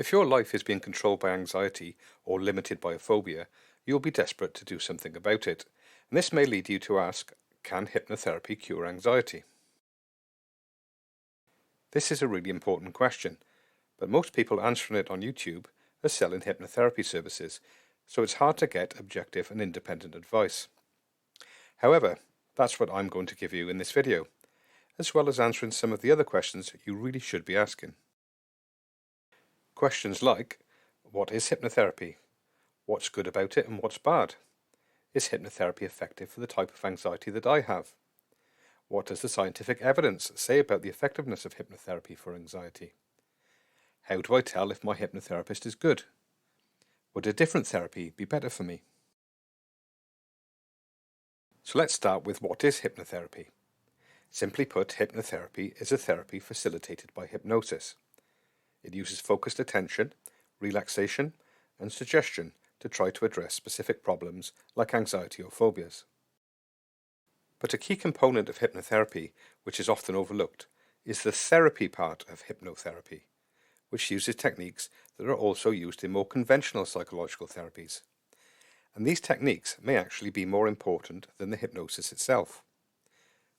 If your life is being controlled by anxiety or limited by a phobia, you'll be desperate to do something about it. And this may lead you to ask, can hypnotherapy cure anxiety? This is a really important question, but most people answering it on YouTube are selling hypnotherapy services, so it's hard to get objective and independent advice. However, that's what I'm going to give you in this video, as well as answering some of the other questions you really should be asking. Questions like, what is hypnotherapy? What's good about it and what's bad? Is hypnotherapy effective for the type of anxiety that I have? What does the scientific evidence say about the effectiveness of hypnotherapy for anxiety? How do I tell if my hypnotherapist is good? Would a different therapy be better for me? So let's start with what is hypnotherapy. Simply put, hypnotherapy is a therapy facilitated by hypnosis. It uses focused attention, relaxation, and suggestion to try to address specific problems like anxiety or phobias. But a key component of hypnotherapy, which is often overlooked, is the therapy part of hypnotherapy, which uses techniques that are also used in more conventional psychological therapies. And these techniques may actually be more important than the hypnosis itself.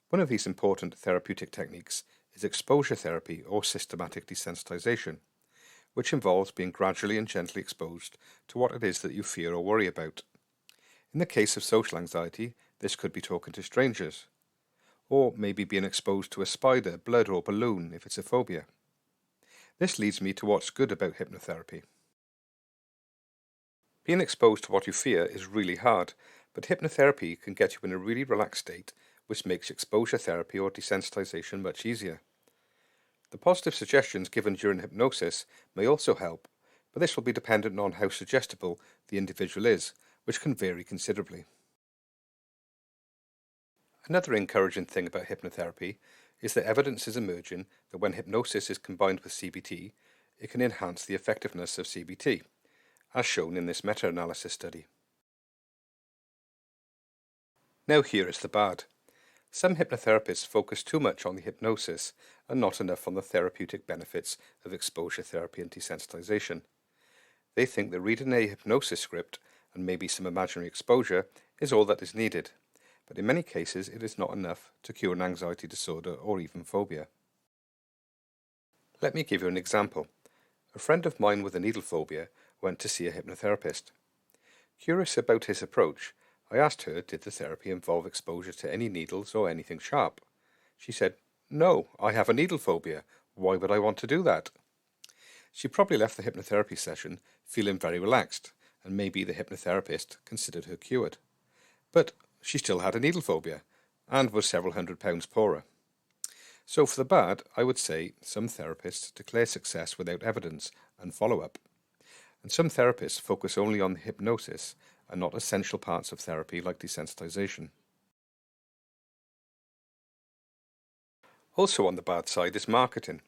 One of these important therapeutic techniques is exposure therapy or systematic desensitization, which involves being gradually and gently exposed to what it is that you fear or worry about. In the case of social anxiety, this could be talking to strangers, or maybe being exposed to a spider, blood, or balloon if it's a phobia. This leads me to what's good about hypnotherapy. Being exposed to what you fear is really hard, but hypnotherapy can get you in a really relaxed state, which makes exposure therapy or desensitization much easier. The positive suggestions given during hypnosis may also help, but this will be dependent on how suggestible the individual is, which can vary considerably. Another encouraging thing about hypnotherapy is that evidence is emerging that when hypnosis is combined with CBT, it can enhance the effectiveness of CBT, as shown in this meta-analysis study. Now here is the bad. Some hypnotherapists focus too much on the hypnosis and not enough on the therapeutic benefits of exposure therapy and desensitization. They think that reading a hypnosis script and maybe some imaginary exposure is all that is needed, but in many cases it is not enough to cure an anxiety disorder or even phobia. Let me give you an example. A friend of mine with a needle phobia went to see a hypnotherapist. Curious about his approach, I asked her, did the therapy involve exposure to any needles or anything sharp? She said, no, I have a needle phobia. Why would I want to do that? She probably left the hypnotherapy session feeling very relaxed, and maybe the hypnotherapist considered her cured. But she still had a needle phobia, and was several £100s poorer. So for the bad, I would say some therapists declare success without evidence and follow-up, and some therapists focus only on the hypnosis and not essential parts of therapy like desensitization. Also on the bad side is marketing.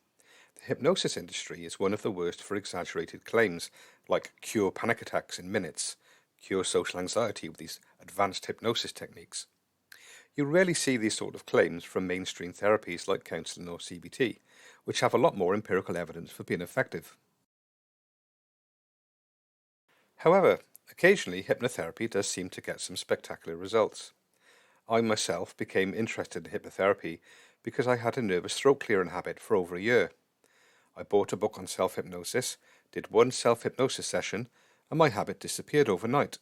The hypnosis industry is one of the worst for exaggerated claims like cure panic attacks in minutes, cure social anxiety with these advanced hypnosis techniques. You rarely see these sort of claims from mainstream therapies like counselling or CBT, which have a lot more empirical evidence for being effective. However, occasionally hypnotherapy does seem to get some spectacular results. I myself became interested in hypnotherapy because I had a nervous throat clearing habit for over a year. I bought a book on self-hypnosis, did one self-hypnosis session, and my habit disappeared overnight.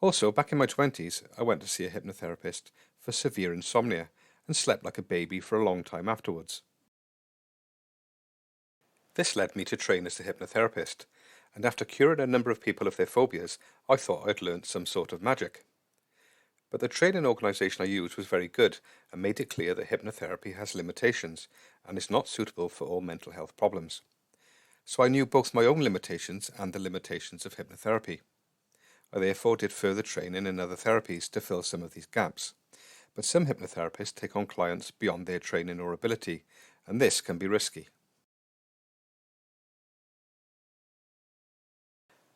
Also, back in my 20s, I went to see a hypnotherapist for severe insomnia and slept like a baby for a long time afterwards. This led me to train as a hypnotherapist, and after curing a number of people of their phobias, I thought I'd learnt some sort of magic. But the training organisation I used was very good and made it clear that hypnotherapy has limitations and is not suitable for all mental health problems. So I knew both my own limitations and the limitations of hypnotherapy. I therefore did further training in other therapies to fill some of these gaps. But some hypnotherapists take on clients beyond their training or ability, and this can be risky.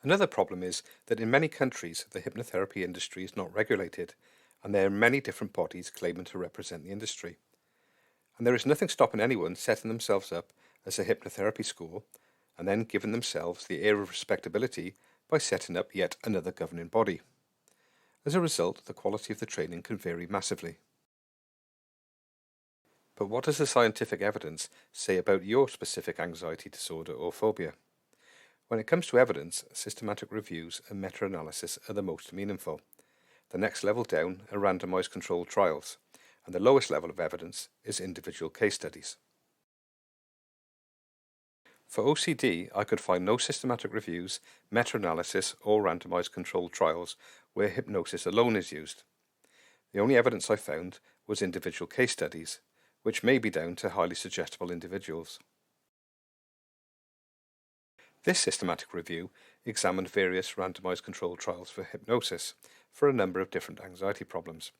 Another problem is that in many countries the hypnotherapy industry is not regulated, and there are many different bodies claiming to represent the industry. And there is nothing stopping anyone setting themselves up as a hypnotherapy school and then given themselves the air of respectability by setting up yet another governing body. As a result, the quality of the training can vary massively. But what does the scientific evidence say about your specific anxiety disorder or phobia? When it comes to evidence, systematic reviews and meta-analysis are the most meaningful. The next level down are randomized controlled trials, and the lowest level of evidence is individual case studies. For OCD, I could find no systematic reviews, meta-analysis, or randomized controlled trials where hypnosis alone is used. The only evidence I found was individual case studies, which may be down to highly suggestible individuals. This systematic review examined various randomized controlled trials for hypnosis for a number of different anxiety problems.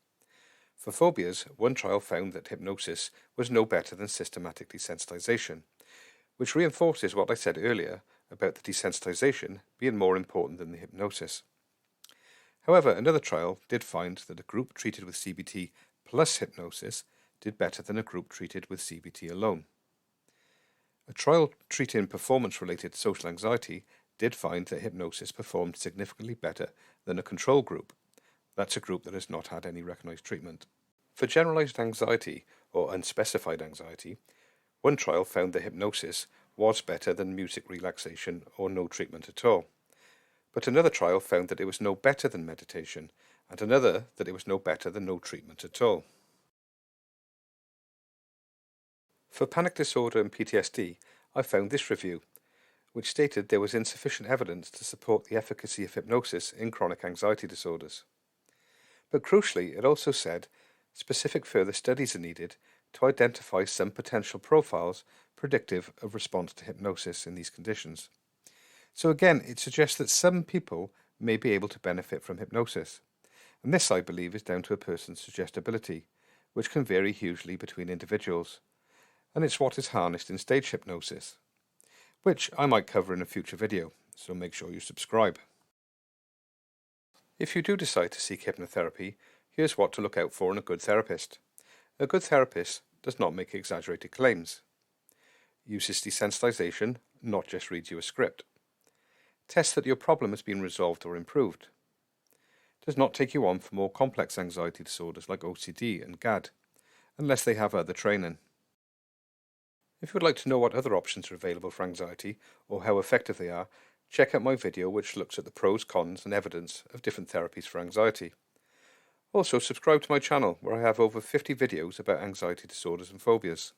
For phobias, one trial found that hypnosis was no better than systematic desensitization, which reinforces what I said earlier about the desensitization being more important than the hypnosis. However, another trial did find that a group treated with CBT plus hypnosis did better than a group treated with CBT alone. A trial treating performance-related social anxiety did find that hypnosis performed significantly better than a control group. That's a group that has not had any recognized treatment. For generalized anxiety or unspecified anxiety, one trial found that hypnosis was better than music relaxation or no treatment at all. But another trial found that it was no better than meditation, and another that it was no better than no treatment at all. For panic disorder and PTSD, I found this review, which stated there was insufficient evidence to support the efficacy of hypnosis in chronic anxiety disorders. But crucially, it also said specific further studies are needed to identify some potential profiles predictive of response to hypnosis in these conditions. So again, it suggests that some people may be able to benefit from hypnosis. And this, I believe, is down to a person's suggestibility, which can vary hugely between individuals. And it's what is harnessed in stage hypnosis, which I might cover in a future video, so make sure you subscribe. If you do decide to seek hypnotherapy, here's what to look out for in a good therapist. A good therapist does not make exaggerated claims. Uses desensitization, not just reads you a script. Tests that your problem has been resolved or improved. Does not take you on for more complex anxiety disorders like OCD and GAD, unless they have other training. If you would like to know what other options are available for anxiety or how effective they are, check out my video which looks at the pros, cons and evidence of different therapies for anxiety. Also, subscribe to my channel where I have over 50 videos about anxiety disorders and phobias.